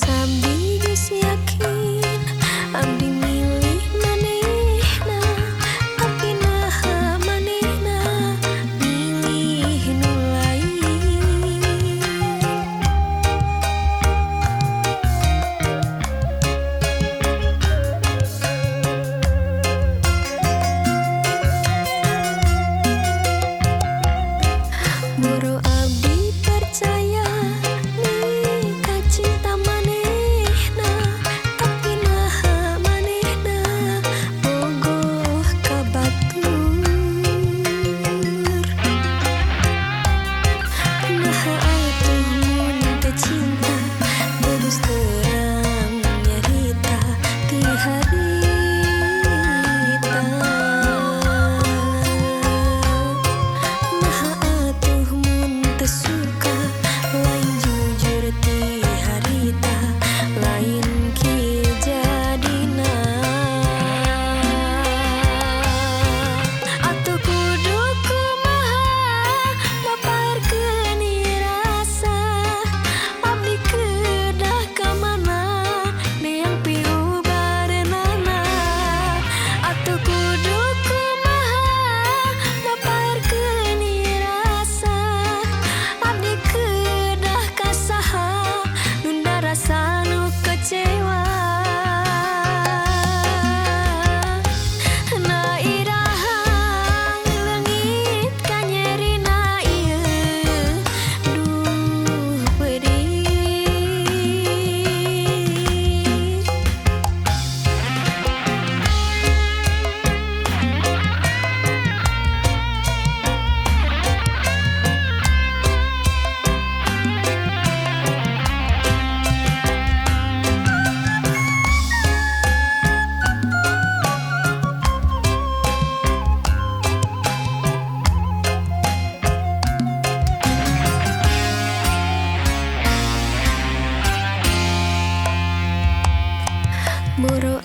Abdi geus yakin abdi milih manehna, tapi naha manehna milih nu lain. Moro abdi percaya ka cinta manehna, tapi naha manehna bogoh ka batur. Naha atuh mun teu cinta, terus terang nyarita ti harita. Naha atuh mun teu suka, lain jujur ti harita, lain kieu jadina. Atuh kudu kumaha mapaerkeun ieu rasa, abdi kedah ka mana neang pilu bareunana. Atuh kudu kumaha mapaerkeun ieu rasa, abdi kedah ka saha nunda rasa nu kecewa. Na irahang leungit ka nyerina ieu, duh pedih. Moro